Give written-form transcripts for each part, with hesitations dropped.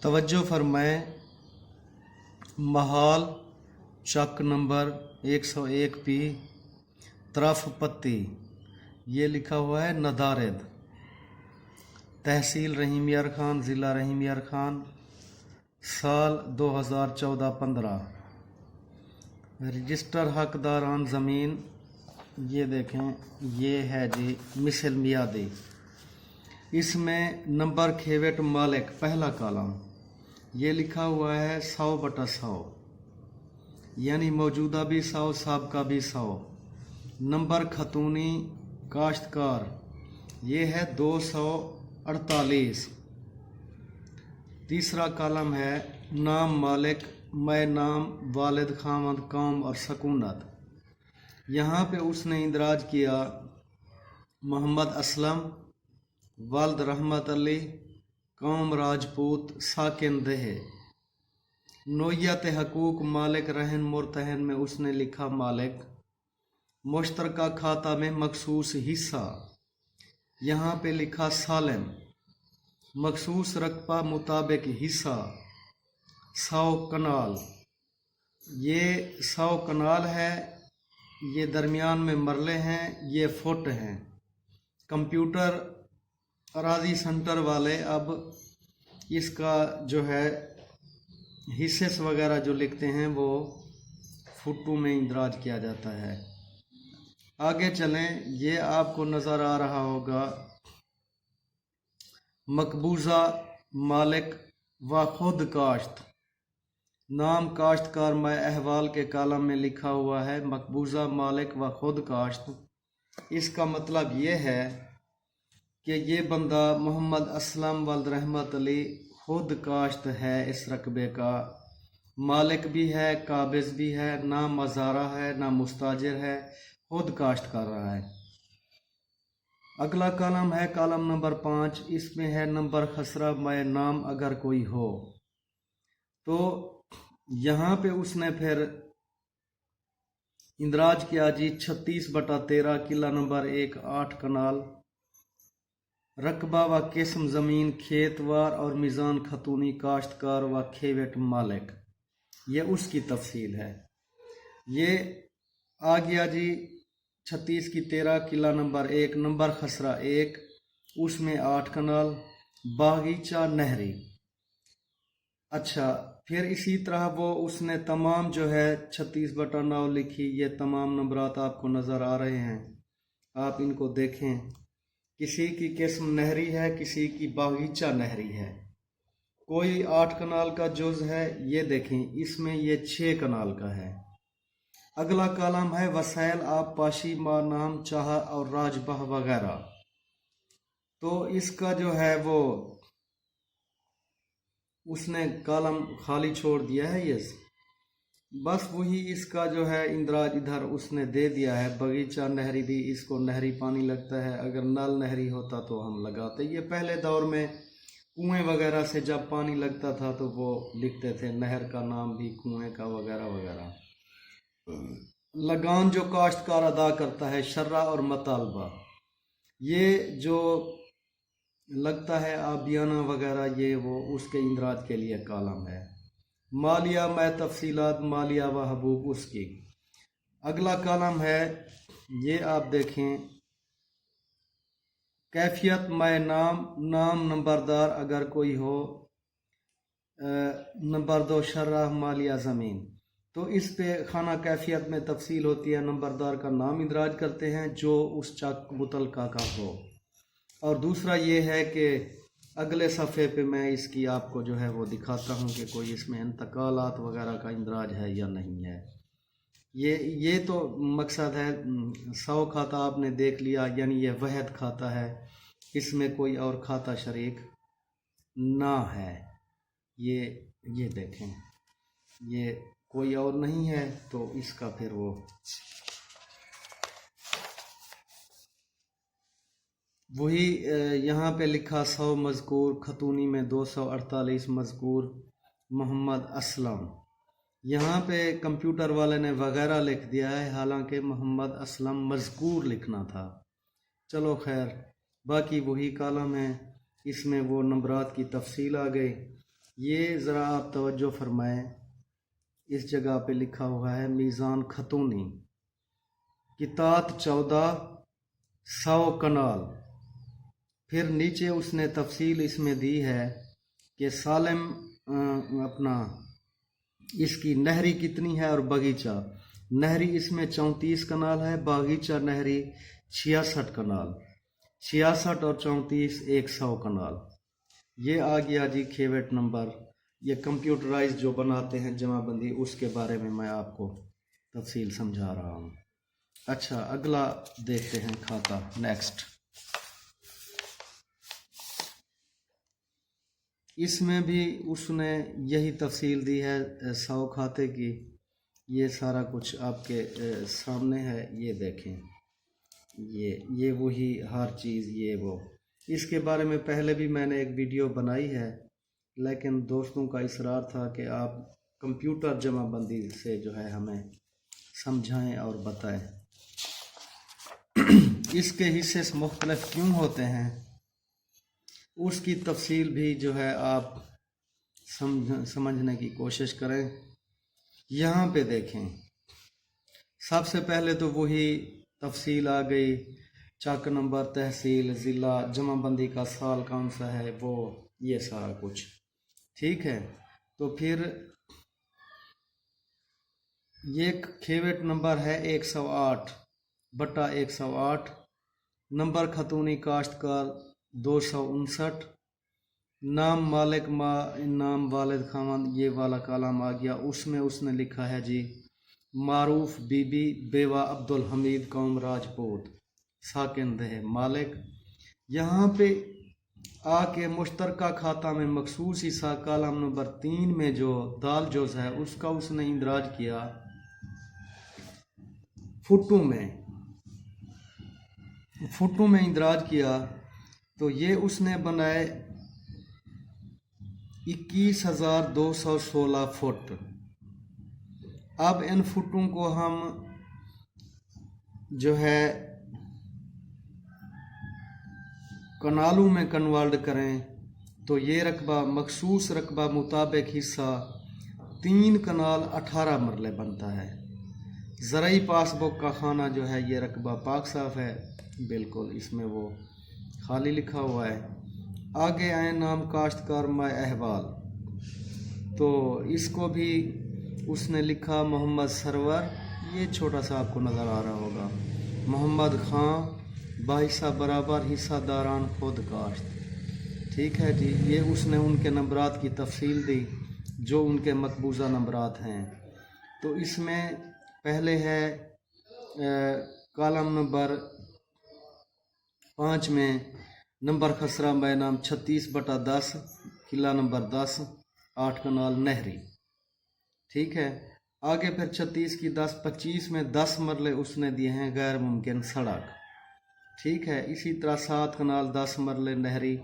तवज्जो फरमाएं, महाल चक number 101 P तरफ पत्ती, ये लिखा हुआ है नदारद, तहसील रहीम यार खान, ज़िला रहीम यार खान, साल 2014-15। रजिस्टर हकदारान ज़मीन, ये देखें, ये है जी मिसल मियादी। इसमें नंबर खेवेट मालिक पहला कॉलम, ये लिखा हुआ है 100/100, यानी मौजूदा भी 100, साबका भी 100। नंबर खतूनी काश्तकार, ये है 248। तीसरा कॉलम है नाम मालिक, मैं नाम, वालिद, खामद, कौम और सकूनत। यहाँ पे उसने इंदराज किया मोहम्मद असलम, वालिद रहमत अली, कौम राजपूत, साकिन देह। नोयत हकूक मालिक रहन मुरतहन में उसने लिखा मालिक। मुश्तरका खाता में मखसूस हिस्सा, यहाँ पे लिखा सालिम। मखसूस रकबा मुताबिक हिस्सा 100 कनाल, ये 100 कनाल है, ये दरमियान में मरले हैं, ये फुट हैं। कंप्यूटर अराजी सेंटर वाले अब इसका जो है हिस्से वगैरह जो लिखते हैं वो फुटू में इंदराज किया जाता है। आगे चलें, ये आपको नज़र आ रहा होगा मकबूजा मालिक व खुद काश्त। नाम काश्तकार मैं अहवाल के कालम में लिखा हुआ है मकबूजा मालिक व खुद काश्त। इसका मतलब ये है कि ये बंदा मोहम्मद असलम वालिद रहमत अली खुद काश्त है, इस रकबे का मालिक भी है, काबिज भी है, ना मज़ारा है ना मुस्ताजिर है, खुद काश्त कर रहा है। अगला कॉलम है कॉलम नंबर 5, इसमें है नंबर खसरा मैं नाम अगर कोई हो। तो यहाँ पे उसने फिर इंदराज किया जी 36/13, किला नंबर 1, 8 कनाल, रकबा व किस्म ज़मीन खेतवार और मीज़ान खतूनी काश्तकार व खेवेट मालिक, ये उसकी तफसील है। ये आ गया जी 36/13, किला नंबर 1, नंबर खसरा 1, उसमें 8 कनाल, बागीचा नहरी। अच्छा, फिर इसी तरह वो उसने तमाम जो है 36/9 लिखी। ये तमाम नंबरात आपको नज़र आ रहे हैं, आप इनको देखें। किसी की किस्म नहरी है, किसी की बागीचा नहरी है, कोई 8 कनाल का जुज़ है, ये देखें इसमें ये 6 कनाल का है। अगला कॉलम है वसाइल आप पाशी मा नाम चाह और राजबाह वगैरह। तो इसका जो है वो उसने कॉलम खाली छोड़ दिया है, ये बस वही इसका जो है इंदराज इधर उसने दे दिया है। बगीचा नहरी भी, इसको नहरी पानी लगता है, अगर नल नहरी होता तो हम लगाते। ये पहले दौर में कुएं वगैरह से जब पानी लगता था तो वो लिखते थे, नहर का नाम भी कुएं का वगैरह वगैरह। लगान जो काश्तकार अदा करता है शर्रा और मतालबा, ये जो लगता है आबियाना वगैरह, ये वो उसके इंदराज के लिए कॉलम है। मालिया मैं तफसीलात मालिया व हबूब उसकी। अगला कॉलम है, ये आप देखें, कैफियत मैं नाम, नाम नंबरदार अगर कोई हो, नंबर 2 शर्रा मालिया ज़मीन। तो इस पे खाना कैफियत में तफसील होती है, नंबरदार का नाम इंदराज करते हैं जो उस चक मुतलका का हो। और दूसरा ये है कि अगले सफ़े पे मैं इसकी आपको जो है वो दिखाता हूँ कि कोई इसमें इंतकालात वगैरह का इंदराज है या नहीं है। ये तो मकसद है। 100 खाता आपने देख लिया, यानी ये वहद खाता है, इसमें कोई और खाता शरीक ना है। ये देखें, ये कोई और नहीं है, तो इसका फिर वो वही यहाँ पे लिखा 100 मज़कूर, खतूनी में 248 मज़कूर मोहम्मद असलम। यहाँ पे कंप्यूटर वाले ने वगैरह लिख दिया है, हालांकि मोहम्मद असलम मज़कूर लिखना था। चलो खैर, बाकी वही कॉलम है, इसमें वो नंबरात की तफसील आ गई। ये ज़रा आप तवज्जो फरमाएं, इस जगह पे लिखा हुआ है मीज़ान खतूनी, कितात 1400 कनाल। फिर नीचे उसने तफसील इसमें दी है कि सालिम अपना इसकी नहरी कितनी है और बगीचा। नहरी इसमें 34 कनाल है, बागीचा नहरी 66 कनाल। 66 और 34 100 कनाल। ये आ गया जी खेवेट नंबर। ये कंप्यूटराइज जो बनाते हैं जमाबंदी, उसके बारे में मैं आपको तफसील समझा रहा हूँ। अच्छा, अगला देखते हैं खाता। नेक्स्ट, इसमें भी उसने यही तफसील दी है 100 खाते की। ये सारा कुछ आपके सामने है, ये देखें, ये वही हर चीज़, ये वो। इसके बारे में पहले भी मैंने एक वीडियो बनाई है, लेकिन दोस्तों का इसरार था कि आप कंप्यूटर जमाबंदी से जो है हमें समझाएं और बताएं। इसके हिस्से मुख्तलिफ क्यों होते हैं, उसकी तफसील भी जो है आप समझने की कोशिश करें। यहाँ पे देखें, सबसे पहले तो वही तफसील आ गई, चक नंबर, तहसील, ज़िला, जमाबंदी का साल कौन सा है, वो ये सारा कुछ ठीक है। तो फिर ये खेवेट नंबर है 108/108। नंबर खतूनी काश्तकार 259। नाम मालिक नाम वालिद खामद, ये वाला कालम आ गया। उसमें उसने लिखा है जी मारूफ बीबी बेवा अब्दुल हमीद कौम राजपूत साकिन दह मालिक। यहाँ पे आके मुश्तरका खाता में मखसूस हिस्सा कालम नंबर 3 में जो दाल जोज है उसका उसने इंदराज किया फुटू में इंदराज किया। तो ये उसने बनाए 21,216 फुट। अब इन फुटों को हम जो है कनालों में कन्वर्ट करें तो ये रकबा मखसूस रकबा मुताबिक हिस्सा 3 कनाल 18 मरले बनता है। ज़राई पासबुक का खाना जो है ये रकबा पाक साफ है बिल्कुल, इसमें वो खाली लिखा हुआ है। आगे आए नाम काश्तकार माय अहवाल, तो इसको भी उसने लिखा मोहम्मद सरवर, ये छोटा सा आपको नज़र आ रहा होगा, मोहम्मद खां बाइसा बराबर हिस्सा दारान खुद काश्त। ठीक है जी, ये उसने उनके नंबरात की तफसील दी जो उनके मकबूजा नंबरात हैं। तो इसमें पहले है कॉलम नंबर 5 में नंबर खसरा बै नाम 36/10, किला नंबर 10, 8 कनाल नहरी। ठीक है, आगे फिर 36 की 10-25 में 10 मरले उसने दिए हैं गैर मुमकिन सड़क। ठीक है, इसी तरह 7 कनाल 10 मरले नहरी।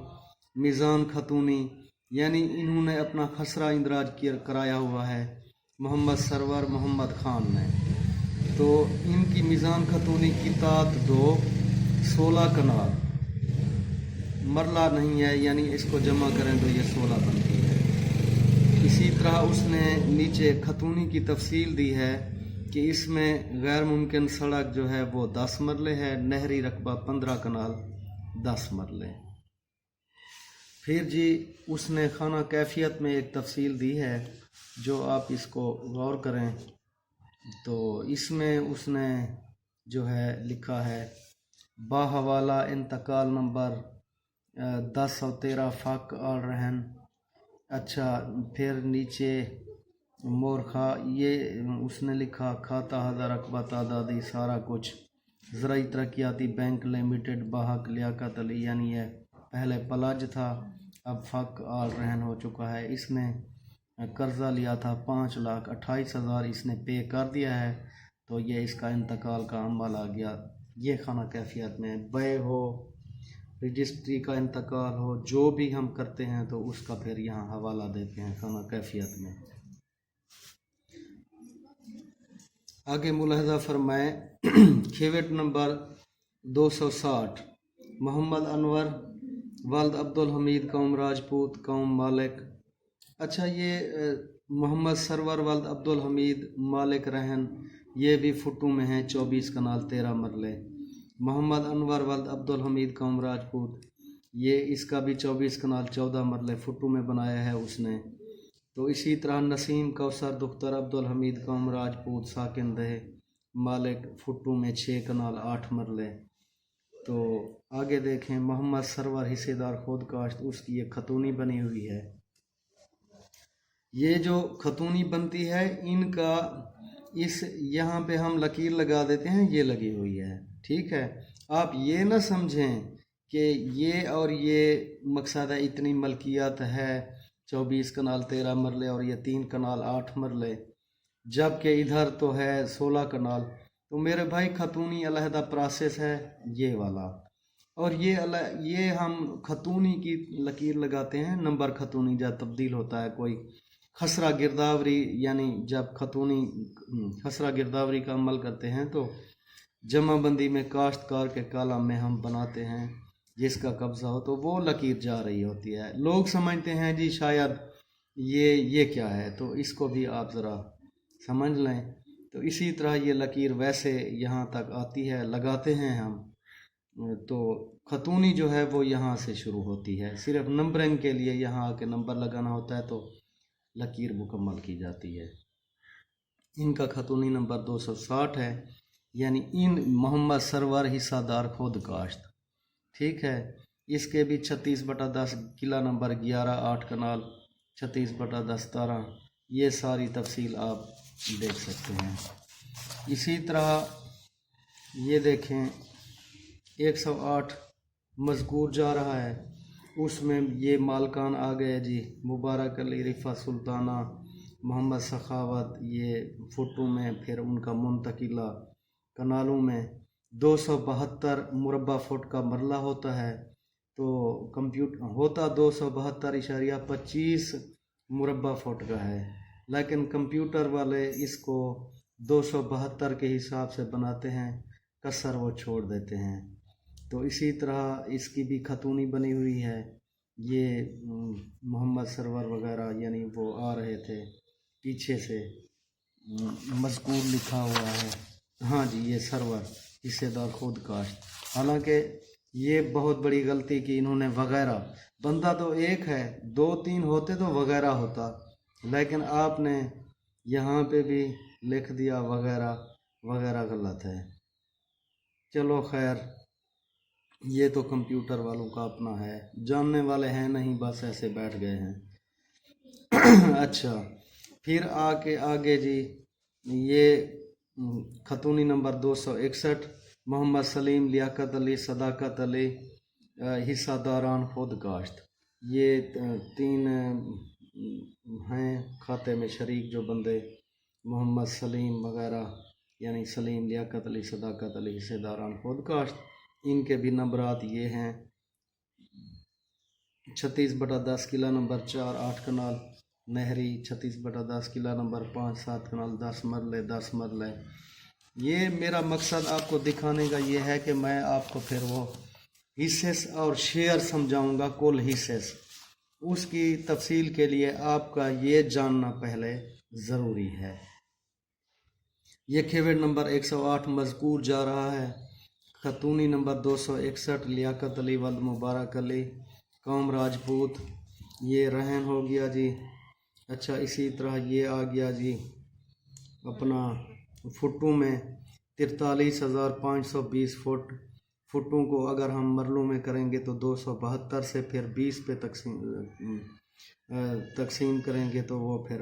मीज़ान खतूनी, यानी इन्होंने अपना खसरा इंदराज कराया हुआ है मोहम्मद सरवर मोहम्मद खान ने। तो इनकी मीज़ान खतूनी की तात 2 16 कनाल, मरला नहीं है, यानी इसको जमा करें तो ये 16 बनती है। इसी तरह उसने नीचे खतूनी की तफसील दी है कि इसमें गैर मुमकिन सड़क जो है वो 10 मरले है, नहरी रकबा 15 कनाल 10 मरले। फिर जी उसने खाना कैफियत में एक तफसील दी है जो आप इसको गौर करें। तो इसमें उसने जो है लिखा है बाहवाला इंतकाल नंबर 1013 फ़ाक आल रहन। अच्छा, फिर नीचे मोरखा, ये उसने लिखा खाता हज़ार रकबा तादादी सारा कुछ। ज़राई तरक्याती बैंक लिमिटेड बाहक लियाकत अली, यानी है पहले पलाज था अब फ़ाक आल रहन हो चुका है। इसने कर्ज़ा लिया था 5,28,000, इसने पे कर दिया है। तो ये इसका इंतकाल का अमल आ गया। ये खाना कैफियत में बै हो, रजिस्ट्री का इंतकाल हो, जो भी हम करते हैं तो उसका फिर यहाँ हवाला देते हैं खाना कैफियत में। आगे मुलाहजा फरमाएँ खेवेट नंबर 260 मोहम्मद अनवर वालद अब्दुल हमीद कौम राजपूत कौम मालिक अच्छा, ये मोहम्मद सरवर वल्द अब्दुल हमीद मालिक रहन, ये भी फुट्टू में हैं, 24 कनाल 13 मरले। मोहम्मद अनवर वल्द अब्दुल हमीद कौम राजपूत, ये इसका भी 24 कनाल 14 मरले फुट्टू में बनाया है उसने। तो इसी तरह नसीम कौसर दुख्तर अब्दुल हमीद कौम राजपूत साकिन दहे मालिक फुट्टू में 6 कनाल 8 मरले। तो आगे देखें, मोहम्मद सरवर हिस्सेदार खुद काश्त, उसकी ये खतूनी बनी हुई है। ये जो खतूनी बनती है इनका इस यहाँ पे हम लकीर लगा देते हैं, ये लगी हुई है, ठीक है। आप ये ना समझें कि ये और ये मकसद है इतनी मलकियत है, 24 कनाल 13 मरले और ये 3 कनाल 8 मरले, जबकि इधर तो है 16 कनाल। तो मेरे भाई खतूनी अलहदा प्रोसेस है ये वाला, और ये हम खतूनी की लकीर लगाते हैं। नंबर खतूनी जब तब्दील होता है, कोई खसरा गिरदावरी, यानी जब खतूनी खसरा गिरदावरी का अमल करते हैं तो जमाबंदी में काश्तकार के कालम में हम बनाते हैं जिसका कब्ज़ा हो, तो वो लकीर जा रही होती है। लोग समझते हैं जी शायद ये क्या है, तो इसको भी आप ज़रा समझ लें। तो इसी तरह ये लकीर वैसे यहाँ तक आती है, लगाते हैं हम। तो खतूनी जो है वो यहाँ से शुरू होती है, सिर्फ नंबरिंग के लिए यहाँ आके नंबर लगाना होता है तो लकीर मुकम्मल की जाती है। इनका खतूनी नंबर 260 है, यानी इन मोहम्मद सरवर हिस्सादार खुद काश्त, ठीक है। इसके भी 36/10 किला नंबर 11 8 कनाल, 36/10 17, ये सारी तफसील आप देख सकते हैं। इसी तरह ये देखें 108 मज़कूर जा रहा है, उसमें ये मालकान आ गए जी, मुबारक अली, रिफ़ा सुल्ताना, मोहम्मद सखावत, ये फुट्टू में, फिर उनका मुंतकिला कनालों में 272 मुरबा फुट का मरला होता है। तो कंप्यूटर होता 272.25 मुरबा फुट का है, लेकिन कंप्यूटर वाले इसको 272 के हिसाब से बनाते हैं, कसर वो छोड़ देते हैं। तो इसी तरह इसकी भी खतूनी बनी हुई है। ये मोहम्मद सरवर वगैरह यानी वो आ रहे थे पीछे से, मज़कूर लिखा हुआ है, हाँ जी, ये सरवर हिस्सेदार खुद काश्त। हालांकि ये बहुत बड़ी गलती की इन्होंने, वगैरह, बंदा तो एक है, 2-3 होते तो वगैरह होता, लेकिन आपने यहाँ पे भी लिख दिया वगैरह, वगैरह गलत है। चलो खैर, ये तो कंप्यूटर वालों का अपना है, जानने वाले हैं नहीं, बस ऐसे बैठ गए हैं। अच्छा, फिर आगे जी, ये खतूनी नंबर 261 मोहम्मद सलीम, लियाकत अली, सदाकत अली, हिस्सादारान खुद काश्त, ये 3 हैं खाते में शरीक जो बंदे, मोहम्मद सलीम वगैरह, यानी सलीम, लियाकत अली, सदाकत अली, हिस्सेदारान खुद काश्त। इनके भी नंबरात ये हैं 36/10 किला नंबर 4 8 कनाल, नहरी 36/10 किला नंबर 5 7 कनाल, 10 मरले 10 मरले। ये मेरा मकसद आपको दिखाने का ये है कि मैं आपको फिर वो हिस्से और शेयर समझाऊंगा, कुल हिस्से, उसकी तफसील के लिए आपका ये जानना पहले ज़रूरी है। ये खेवेड़ नंबर 108 मज़कूर जा रहा है, खतूनी नंबर 261 लियाकत अली वल्द मुबारक अली कौम राजपूत, ये रहन हो गया जी। अच्छा, इसी तरह ये आ गया जी अपना फुट्टू में 43,520 फुट। फुट्टों को अगर हम मरलों में करेंगे तो 272 से फिर 20 पे तकसीम करेंगे तो वो फिर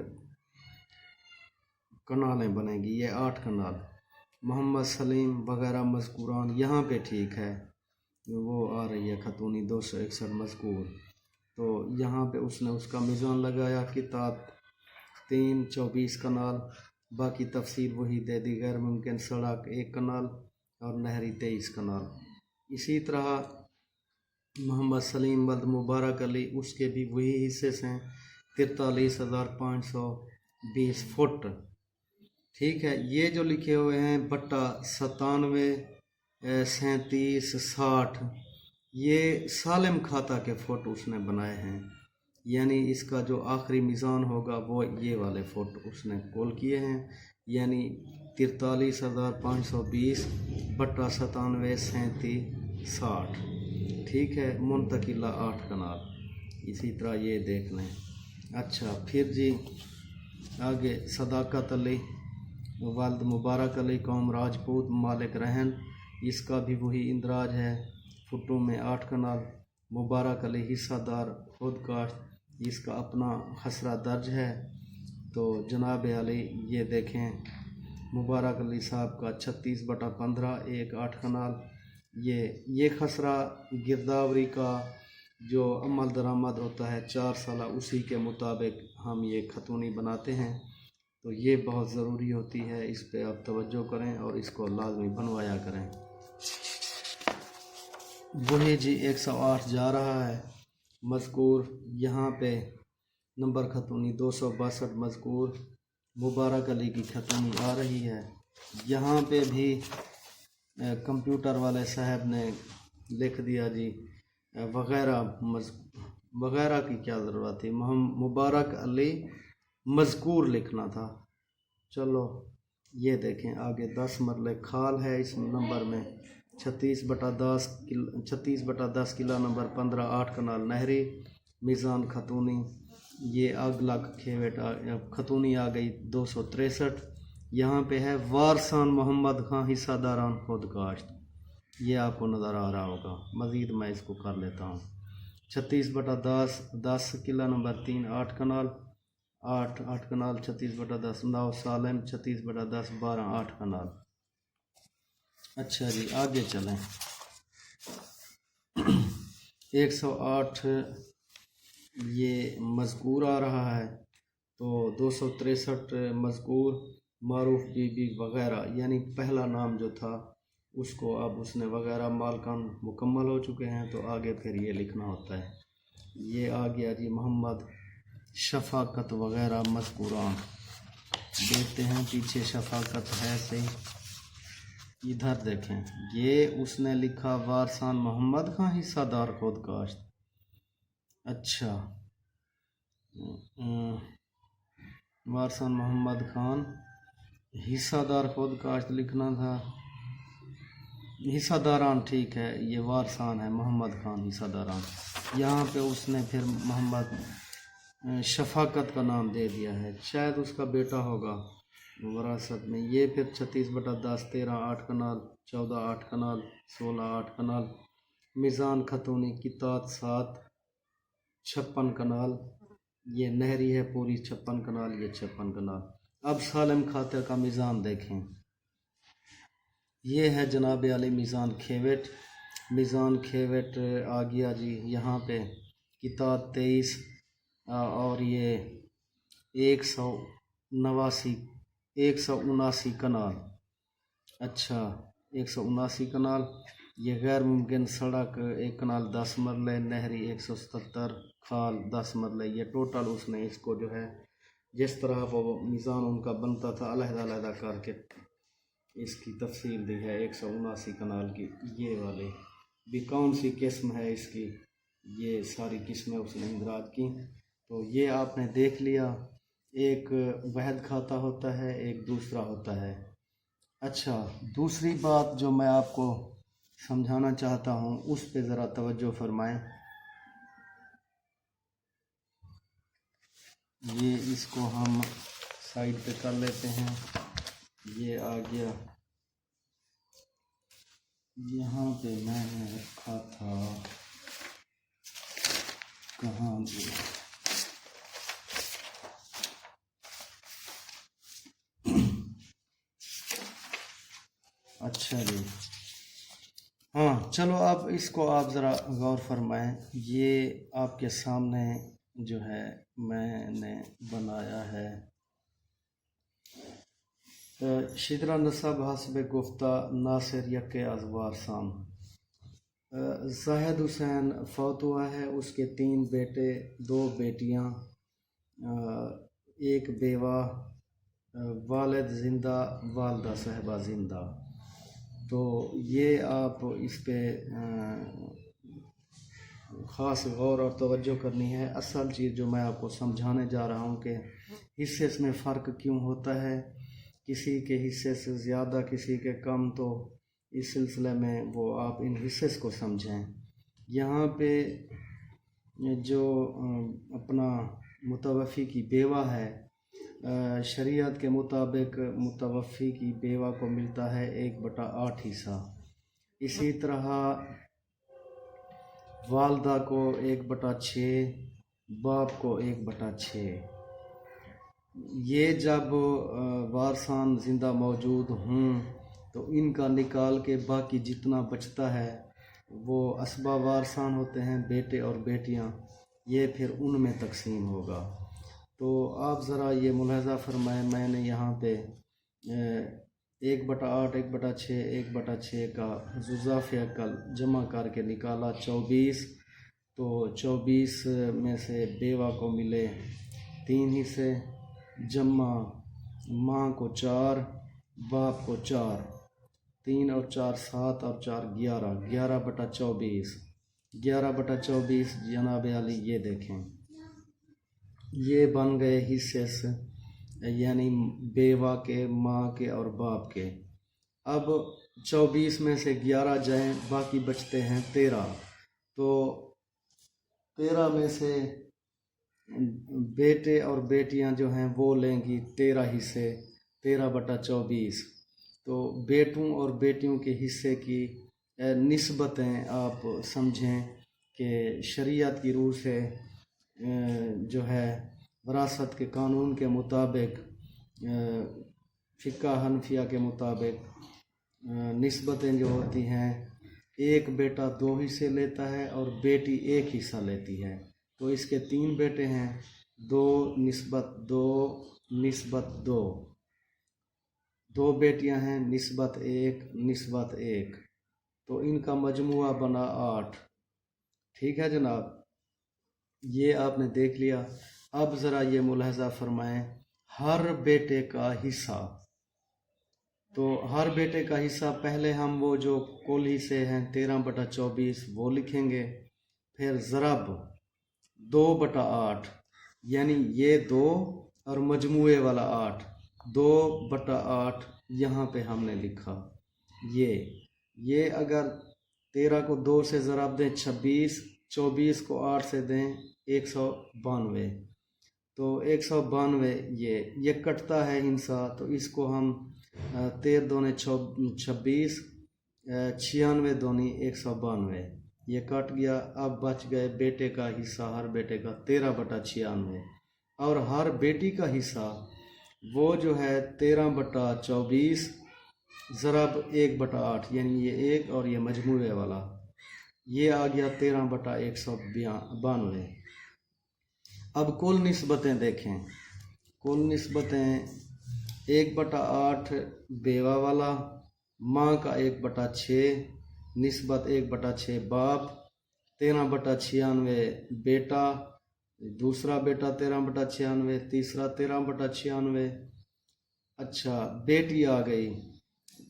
कनालें बनेगी। ये 8 कनाल। मोहम्मद सलीम वगैरह मज़कूरान यहाँ पे ठीक है, वो आ रही है खतूनी 261 मज़कूर। तो यहाँ पे उसने उसका मीज़ान लगाया, किताब 3 24 कनाल, बाकी तफसील वही दे दी, गैर मुमकिन सड़क 1 कनाल और नहरी 23 कनाल। इसी तरह मोहम्मद सलीम वल्द मुबारक अली, उसके भी वही हिस्से हैं 43,520 फुट, ठीक है। ये जो लिखे हुए हैं बट्टा 97 37 60, ये सालिम खाता के फुट उसने बनाए हैं। यानी इसका जो आखिरी मीज़ान होगा वो ये वाले फुट उसने कॉल किए हैं, यानी 43,520 बट्टा 973760। ठीक है, मुंतकिला 8 कनाल। इसी तरह ये देख लें। अच्छा फिर जी आगे सदाकत अली वालिद मुबारक अली कौम राजपूत मालिक रहन, इसका भी वही इंदराज है, फुटों में 8 कनाल। मुबारक अली हिस्सादार खुद काश्त, इसका अपना खसरा दर्ज है। तो जनाब अली ये देखें, मुबारक अली साहब का 36/15 एक 8 कनाल। ये खसरा गिरदावरी का जो अमल दरामद होता है 4 साल, उसी के मुताबिक हम ये खतूनी बनाते हैं। तो ये बहुत ज़रूरी होती है, इस पे आप तवज्जो करें और इसको लाजमी बनवाया करें। वही जी 108 जा रहा है मज़कूर, यहाँ पे नंबर खतूनी 262 मज़कूर मुबारक अली की खतूनी आ रही है। यहाँ पे भी कंप्यूटर वाले साहब ने लिख दिया जी वगैरह की क्या ज़रूरत थी, मुबारक अली मज़कूर लिखना था। चलो ये देखें आगे 10 मरले खाल है इस नंबर में, 36/10 किला नंबर 15 8 कनाल नहरी मीज़ान खतूनी। ये अगला खेवेट खतूनी आ गई 263। यहाँ पे है वारसान मोहम्मद खां हिस्सादारान खुद काश्त, ये आपको नज़र आ रहा होगा। मज़ीद मैं इसको कर लेता हूँ। 36/10 किला नंबर 3 8 कनाल 8 कनाल 36/10 9 सालम 36/10 12 8 कनाल। अच्छा जी आगे चलें। 108 ये मज़कूर आ रहा है, तो 263 मज़कूर मारूफ बीबी वगैरह, यानी पहला नाम जो था उसको अब उसने वगैरह मालकान मुकम्मल हो चुके हैं, तो आगे फिर ये लिखना होता है। ये आ गया जी मोहम्मद शफ़ाकत वगैरह मज़कूरान। देखते हैं पीछे शफ़ाकत है सही, इधर देखें, ये उसने लिखा वारसान मोहम्मद खां हिस्सादार खुद काश्त। अच्छा वारसान मोहम्मद खान हिस्सादार खुद काश्त लिखना था, हिस्सादारान ठीक है, ये वारसान है मोहम्मद खान हिस्सादारान। यहाँ पे उसने फिर मोहम्मद शफ़ाकत का नाम दे दिया है, शायद उसका बेटा होगा वरासत में। ये फिर 36/10 13 8 कनाल 14 8 कनाल 16 8 कनाल मीज़ान खतूनी कितात 7 56 कनाल। ये नहरी है पूरी 56 कनाल, ये 56 कनाल। अब सालम खातिर का मीज़ान देखें, ये है जनाब अली मीज़ान खेवेट आ गया जी। यहाँ पे किताब 23 और ये 179 कनाल। अच्छा 179 कनाल। ये गैर मुमकिन सड़क 1 कनाल 10 मरले, नहरी 177 खाल 10 मरले। ये टोटल उसने इसको जो है जिस तरह वो मीज़ान उनका बनता था अलग-अलग करके इसकी तफसील दी है 179 कनाल की। ये वाले भी कौन सी किस्म है इसकी, ये सारी किस्में उसने इंदराज की। तो ये आपने देख लिया, एक वहद खाता होता है, एक दूसरा होता है। अच्छा दूसरी बात जो मैं आपको समझाना चाहता हूँ उस पे ज़रा तवज्जो फरमाएं। ये इसको हम साइड पे कर लेते हैं। ये आ गया, यहाँ पे मैंने रखा था, कहाँ गया, अच्छा जी हाँ चलो अब इसको आप ज़रा गौर फरमाएं। ये आपके सामने जो है मैंने बनाया है शिदरा नसब हसब गुफ्ता नासिर यके अजवार साम। जाहिद हुसैन फौत हुआ है, उसके 3 बेटे 2 बेटियां, एक बेवा, वालिद ज़िंदा वालदा साहबा ज़िंदा। तो ये आप इस पे ख़ास गौर और तवज्जो करनी है। असल चीज़ जो मैं आपको समझाने जा रहा हूँ कि हिस्से में फ़र्क क्यों होता है, किसी के हिस्से से ज़्यादा किसी के कम, तो इस सिलसिले में वो आप इन हिस्से को समझें। यहाँ पे जो अपना मुतवफ़ी की बेवा है, शरीयत के मुताबिक मुतवफ़ी की बेवा को मिलता है 1/8 हिस्सा। इसी तरह वालदा को 1/6, बाप को 1/6। ये जब वारसान ज़िंदा मौजूद हों तो इनका निकाल के बाकी जितना बचता है वो असबा वारसान होते हैं, बेटे और बेटियां, ये फिर उनमें तकसीम होगा। तो आप ज़रा ये मुलाहज़ा फरमाएं, मैंने यहाँ पे 1/8, 1/6, 1/6 का जुज़ाफ़े अकल जमा करके निकाला 24। तो 24 में से बेवा को मिले 3 हिस्से, जमा माँ को 4, बाप को 4, 3 और 4 7 और 4 11, 11/24, 11/24 जनाब अली ये देखें, ये बन गए हिस्से से, यानी बेवा के, माँ के और बाप के। अब 24 में से 11 जाएं, बाकी बचते हैं 13। तो 13 में से बेटे और बेटियां जो हैं वो लेंगी 13 हिस्से, 13/24। तो बेटों और बेटियों के हिस्से की निस्बतें आप समझें कि शरीयत की रूह से जो है वरासत के कानून के मुताबिक, फ़िक़्ह हनफिया के मुताबिक निस्बतें जो होती हैं, एक बेटा 2 हिस्से लेता है और बेटी 1 हिस्सा लेती है। तो इसके 3 बेटे हैं, 2:2, 2:2, 2 बेटियां हैं, 1:1। तो इनका मजमुआ बना 8। ठीक है जनाब, ये आपने देख लिया। अब ज़रा ये मुलाहज़ा फरमाएं, हर बेटे का हिस्सा। तो हर बेटे का हिस्सा पहले हम वो जो कुल हिस्से हैं 13/24 वो लिखेंगे, फिर ज़रब 2/8, यानी ये 2 और मजमुए वाला 8, 2/8 यहाँ पे हमने लिखा। ये अगर 13 को 2 से ज़रब दें 26, 24 को 8 से दें 192। तो 192 ये कटता है हिस्सा, तो इसको हम 13 दूनी 26, 96 दूनी 192, ये कट गया। अब बच गए बेटे का हिस्सा, हर बेटे का 13/96, और हर बेटी का हिस्सा वो जो है 13/24 ज़रब 1/8, यानी ये 1 और ये मजमूए वाला, ये आ गया 13/192। अब कुल निस्बतें देखें, कुल निस्बतें 1/8 बेवा वाला, माँ का 1/6, निस्बत 1/6 बाप, 13/96 बेटा, दूसरा बेटा 13/96, तीसरा 13/96। अच्छा, बेटी आ गई,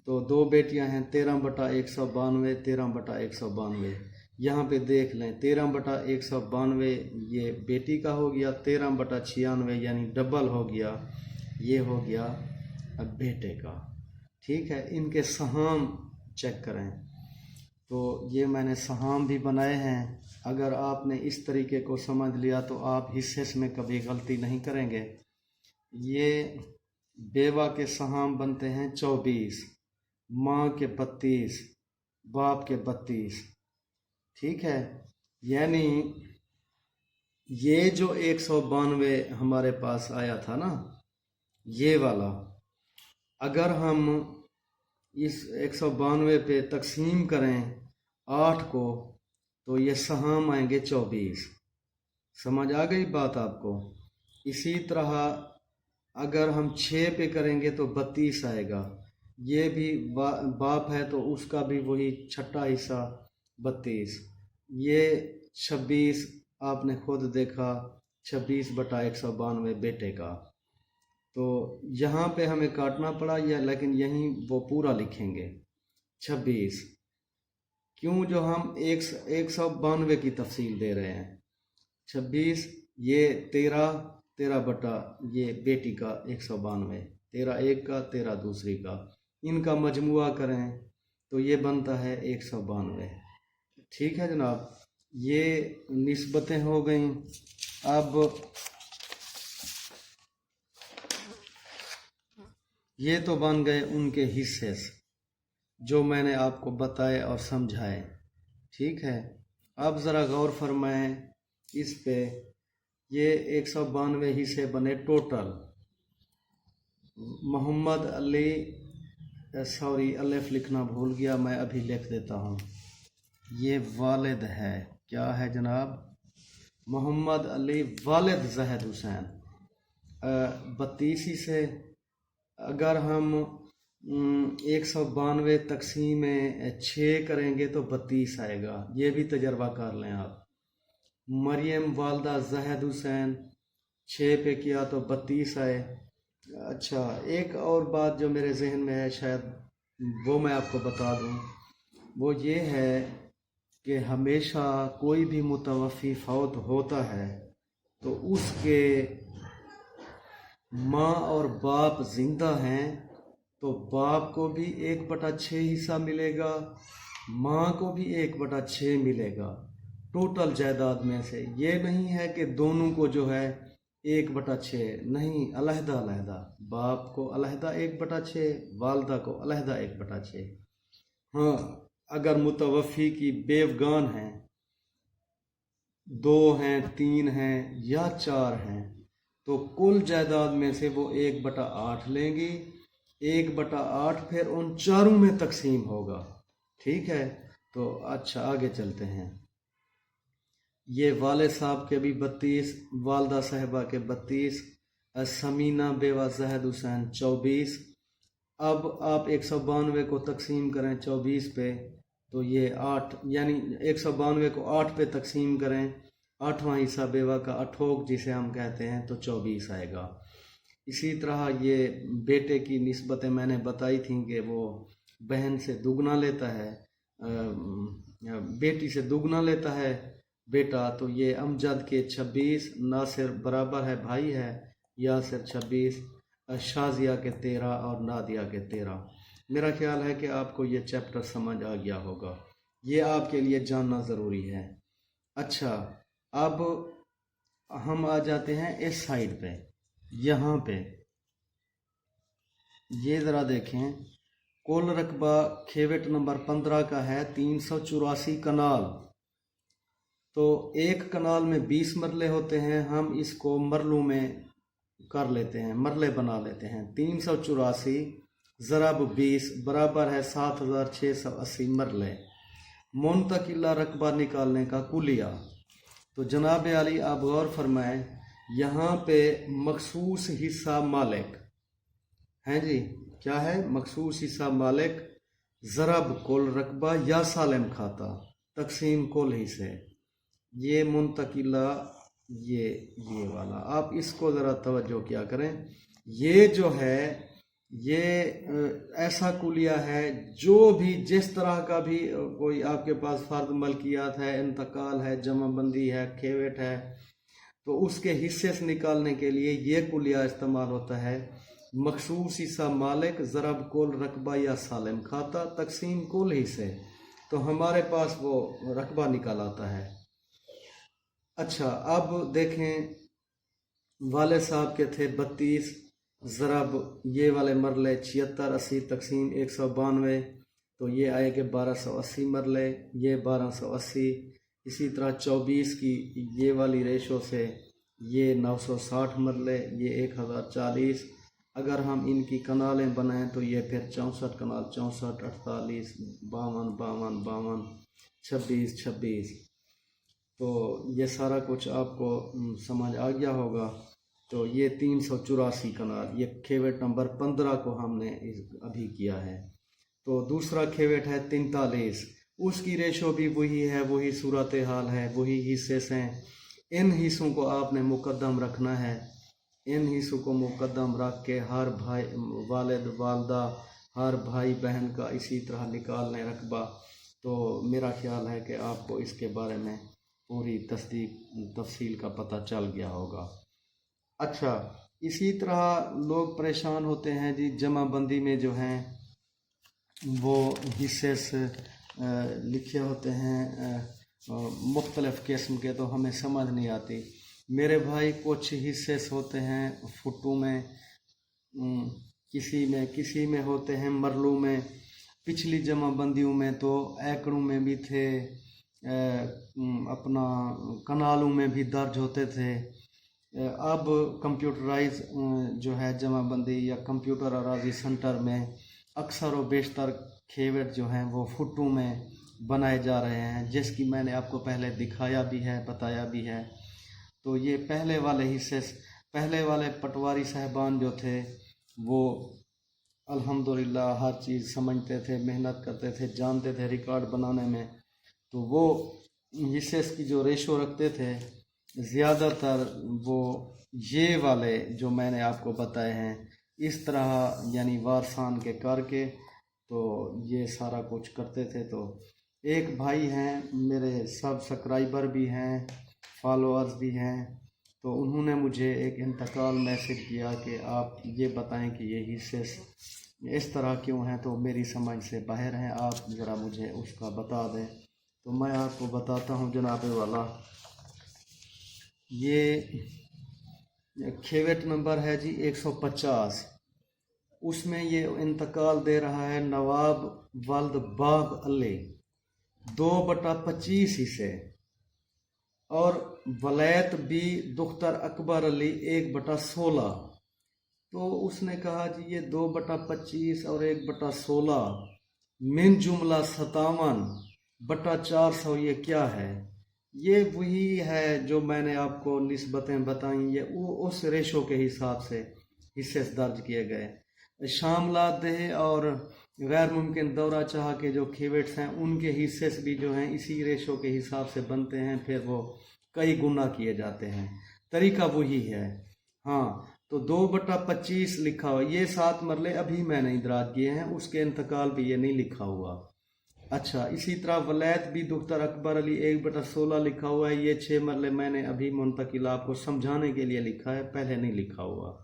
तो 2 बेटियां हैं, 13/192, 13/192। यहाँ पे देख लें 13/192 ये बेटी का हो गया, 13/96 यानी डबल हो गया, ये हो गया अब बेटे का। ठीक है, इनके सहाम चेक करें। तो ये मैंने सहाम भी बनाए हैं। अगर आपने इस तरीके को समझ लिया तो आप हिस्से में कभी गलती नहीं करेंगे। ये बेवा के सहाम बनते हैं 24, माँ के 32, बाप के 32। ठीक है, यानी ये जो 192 हमारे पास आया था ना, ये वाला, अगर हम इस 192 पे तकसीम करें 8 को, तो ये सहाम आएंगे 24। समझ आ गई बात आपको? इसी तरह अगर हम 6 पे करेंगे तो 32 आएगा। ये भी बाप है तो उसका भी वही छठा हिस्सा 32। ये 26 आपने खुद देखा, 26/192 बेटे का। तो यहाँ पे हमें काटना पड़ा या, लेकिन यहीं वो पूरा लिखेंगे 26। क्यों जो हम 192 की तफसील दे रहे हैं। 26 ये 13 बटा ये बेटी का 192, 13 एक का 13 दूसरी का, इनका मजमुआ करें तो ये बनता है 192। ठीक है जनाब, ये निस्बतें हो गई। अब ये तो बन गए उनके हिस्से जो मैंने आपको बताए और समझाए। ठीक है, अब ज़रा गौर फरमाएं इस पे। ये 192 हिस्से बने टोटल। मोहम्मद अली, सॉरी अलिफ लिखना भूल गया, मैं अभी लिख देता हूँ। ये वालिद है, क्या है जनाब? मोहम्मद अली वालिद जहद हुसैन। 32 से अगर हम 192 तकसीम 6 करेंगे तो 32 आएगा। ये भी तजर्बा कर लें आप। मरियम वालदा जहद हुसैन 6 पे किया तो 32 आए। अच्छा, एक और बात जो मेरे जहन में है, शायद वो मैं आपको बता दूं, वो ये है कि हमेशा कोई भी मुतवफ़ी फौत होता है तो उसके माँ और बाप जिंदा हैं तो बाप को भी 1/6 हिस्सा मिलेगा, माँ को भी 1/6 मिलेगा टोटल जायदाद में से। ये नहीं है कि दोनों को जो है 1/6, नहीं, अलहदा अलहदा। बाप को अलहदा 1/6, वालदा को अलहदा 1/6। हाँ, अगर मुतवफ़ी की बेवगान हैं, 2 हैं, 3 हैं या 4 हैं, तो कुल जायदाद में से वो 1/8 लेंगी। 1/8 फिर उन चारों में तकसीम होगा। ठीक है, तो अच्छा आगे चलते हैं। ये वाले साहब के भी 32, वालदा साहिबा के 32, समीना बेवा जहद हुसैन 24। अब आप 192 को तकसीम करें 24 पे तो ये 8, यानी 192 को 8 पे तकसीम करें, 8वां हिस्सा बेवा का अठोक जिसे हम कहते हैं, तो 24 आएगा। इसी तरह ये बेटे की निस्बतें मैंने बताई थी कि वो बहन से दुगना लेता है, बेटी से दुगना लेता है बेटा, तो ये अमजद के 26, नासिर बराबर है भाई है, यासिर 26, शाजिया के 13 और नादिया के 13। मेरा ख्याल है कि आपको ये चैप्टर समझ आ गया होगा, ये आपके लिए जानना ज़रूरी है। अच्छा, अब हम आ जाते हैं इस साइड पे। यहाँ पे ये ज़रा देखें, कुल रकबा खेवेट नंबर 15 का है 384 कनाल। तो एक कनाल में 20 मरले होते हैं, हम इसको मरलों में कर लेते हैं, मरले बना लेते हैं। 384 ज़रब 20 बराबर है 7680 मरले। मुंतकिला रकबा निकालने का कुलिया। तो जनाब अली आप गौर फरमाएं, यहाँ पे मखसूस हिस्सा मालिक हैं जी, क्या है? मखसूस हिस्सा मालिक ज़रब कुल रकबा या सालिम खाता तकसीम कुल हिस्से। ये मुंतकिला ये वाला, आप इसको ज़रा तवज्जो किया करें। ये जो है ये ऐसा कुलिया है, जो भी जिस तरह का भी कोई आपके पास फ़र्द मलकियात है, इंतकाल है, जमाबंदी है, खेवेट है, तो उसके हिस्से से निकालने के लिए ये कुलिया इस्तेमाल होता है। मखसूस हिस्सा मालिक ज़रब कुल रकबा या सालिम खाता तकसीम कुल हिस्से। तो हमारे पास वो रकबा निकाल आता है। अच्छा, अब देखें, वाले साहब के थे 32 ज़रब ये वाले मरले 76 80 तकसीम 192, तो ये आए कि 1280 मरले, ये 1280। इसी तरह 24 की ये वाली रेशो से ये 960 मरले, ये 1040। अगर हम इनकी कनालें बनाएं तो ये फिर 64 कनाल, 64 48 52 52 52 26 26। तो ये सारा कुछ आपको समझ आ गया होगा। तो ये 384 कनाल, ये खेवेट नंबर 15 को हमने अभी किया है। तो दूसरा खेवेट है 43, उसकी रेशो भी वही है, वही सूरत हाल है, वही हिस्से हैं। इन हिस्सों को आपने मुकद्दम रखना है। इन हिस्सों को मुकद्दम रख के हर भाई वालिद वालदा हर भाई बहन का इसी तरह निकालने रकबा। तो मेरा ख्याल है कि आपको इसके बारे में पूरी तफसील का पता चल गया होगा। अच्छा, इसी तरह लोग परेशान होते हैं जी, जमा बंदी में जो हैं वो हिस्से लिखे होते हैं मुख्तलिफ़ किस्म के, तो हमें समझ नहीं आती। मेरे भाई कुछ हिस्से होते हैं फुटू में, किसी में होते हैं मरलू में, पिछली जमा बंदियों में तो एकड़ों में भी थे, अपना कनालों में भी दर्ज होते थे। अब कंप्यूटराइज जो है जमा बंदी या कंप्यूटर अराजी सेंटर में अक्सर व बेशतर खेवट जो हैं वो फुटू में बनाए जा रहे हैं, जिसकी मैंने आपको पहले दिखाया भी है, बताया भी है। तो ये पहले वाले पटवारी साहबान जो थे वो अल्हम्दुलिल्लाह हर चीज़ समझते थे, मेहनत करते थे, जानते थे रिकॉर्ड बनाने में। तो वो हिस्से की जो रेशो रखते थे ज़्यादातर वो ये वाले जो मैंने आपको बताए हैं, इस तरह यानी वारसान के करके तो ये सारा कुछ करते थे। तो एक भाई हैं मेरे, सब्सक्राइबर भी हैं, फॉलोअर्स भी हैं, तो उन्होंने मुझे एक इंतकाल मैसेज किया कि आप ये बताएं कि ये हिस्से इस तरह क्यों हैं, तो मेरी समझ से बाहर हैं, आप ज़रा मुझे उसका बता दें। तो मैं आपको बताता हूँ जनाब वाला, ये खेवट नंबर है जी 150। उसमें ये इंतकाल दे रहा है नवाब वल्द बाग अली 2/25 हिस्से, और वलैत भी दुख्तर अकबर अली 1/16। तो उसने कहा जी ये 2/25 और 1/16 मिन जुमला 57/400 ये क्या है? ये वही है जो मैंने आपको निस्बतें बताई, ये उस रेशो के हिसाब से हिस्से दर्ज किए गए। शामला देह और गैर मुमकिन दौरा चाह के जो खेवेट्स हैं उनके हिस्से भी जो हैं इसी रेशो के हिसाब से बनते हैं, फिर वो कई गुना किए जाते हैं, तरीका वही है। हाँ, तो 2/25 लिखा हुआ, ये 7 मरले अभी मैंने इदराज किए हैं, उसके इंतकाल भी ये नहीं लिखा हुआ। अच्छा, इसी तरह वलैत भी दुख्तर अकबर अली 1/16 लिखा हुआ है, ये 6 मरले मैंने अभी मुंतकिल आपको समझाने के लिए लिखा है, पहले नहीं लिखा हुआ।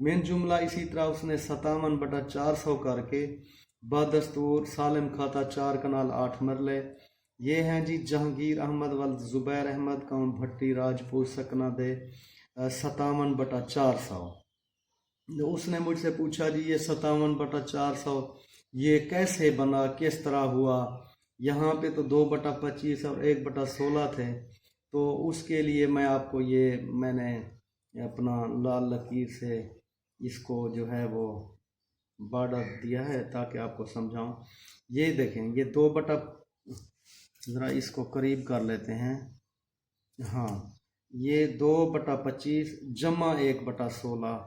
मेन जुमला इसी तरह उसने 57/400 करके बदस्तूर सालिम खाता 4 कनाल 8 मरले। ये हैं जी जहांगीर अहमद वल जुबैर अहमद कौम भट्टी राजपूत सकना दे 57/400। उसने मुझसे पूछा जी ये 57/400 ये कैसे बना, किस तरह हुआ? यहाँ पे तो 2/25 और 1/16 थे, तो उसके लिए मैं आपको ये मैंने अपना लाल लकीर से इसको जो है वो बॉर्डर दिया है ताकि आपको समझाऊं। ये देखें, ये 2 ज़रा इसको करीब कर लेते हैं। हाँ, ये 2/25 जमा 1/16,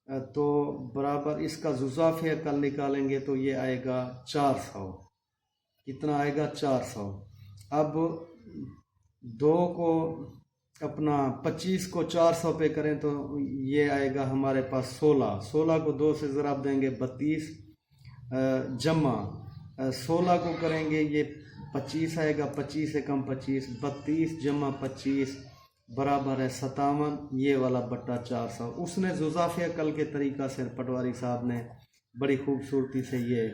तो बराबर इसका जुज़ाफ़े कल निकालेंगे तो ये आएगा 400। कितना आएगा? 400। अब 2 को अपना 25 को 400 पे करें तो ये आएगा हमारे पास 16 को 2 से ज़राब देंगे 32, जमा 16 को करेंगे ये 25 आएगा, 25 से कम 25, 32 जमा 25 बराबर है 57, ये वाला बट्टा 400। उसने जुज़ाफ़े अकल के तरीक़ा से पटवारी साहब ने बड़ी खूबसूरती से ये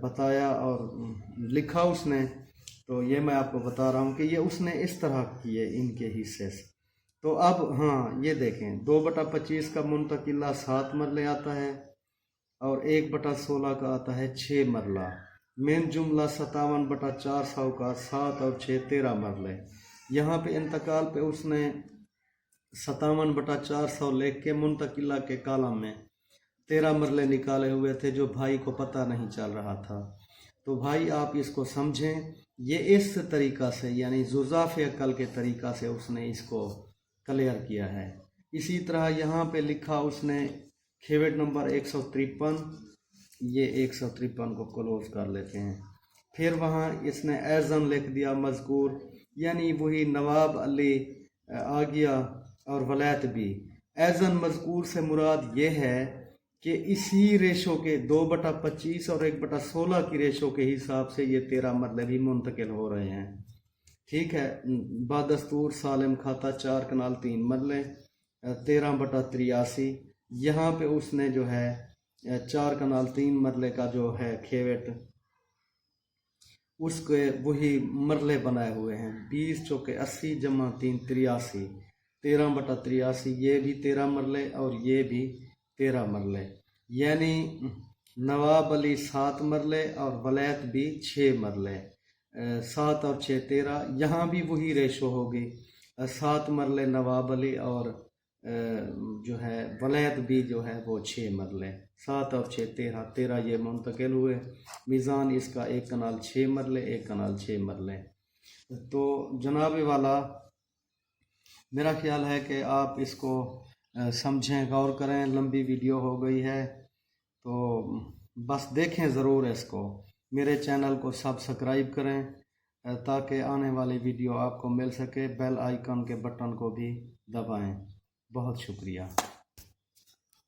बताया और लिखा उसने, तो ये मैं आपको बता रहा हूँ कि ये उसने इस तरह किए इनके हिस्से से। तो अब हाँ, ये देखें 2/25 का मुंतकिला 7 मरले आता है और 1/16 का आता है 6 मरला। मेन जुमला 57/400 का 7 और 6 13 मरले। यहाँ पे इंतकाल पे उसने 57/400 लिख के मुंतकिला के कालम में 13 मरले निकाले हुए थे जो भाई को पता नहीं चल रहा था। तो भाई आप इसको समझें, ये इस तरीक़ा से यानी जुज़ाफ़े अकल के तरीक़ा से उसने इसको क्लियर किया है। इसी तरह यहाँ पे लिखा उसने खेवट नंबर 153, ये 153 को क्लोज कर लेते हैं। फिर वहाँ इसने ऐज़न लिख दिया मज़कूर, यानी वही नवाब अली आ गया और वलैत भी। ऐज़न मज़कूर से मुराद ये है कि इसी रेशो के 2/25 और 1/16 की रेशो के हिसाब से ये 13 मरले भी मुंतकिल हो रहे हैं। ठीक है, बादस्तूर सालिम खाता 4 कनाल 3 मरले 13/83। यहाँ पे उसने जो है 4 कनाल 3 मरले का जो है खेवेट उसके वही मरले बनाए हुए हैं। 20 चौके 80 जमा 3 83, 13/83। ये भी 13 मरले और ये भी 13 मरले, यानी नवाब अली 7 मरले और वलैत भी 6 मरले। 7 और 6 13। यहाँ भी वही रेशो होगी, 7 मरले नवाब अली और जो है वलैत भी जो है वो 6 मरले। 7 और 6 13, 13 ये मुंतकिल हुए। मीज़ान इसका 1 कनाल 6 मरले, 1 कनाल 6 मरले। तो जनाब वाला मेरा ख्याल है कि आप इसको समझें, गौर करें। लंबी वीडियो हो गई है तो बस देखें ज़रूर इसको। मेरे चैनल को सब्सक्राइब करें ताकि आने वाली वीडियो आपको मिल सके। बेल आइकन के बटन को भी दबाएं। बहुत शुक्रिया।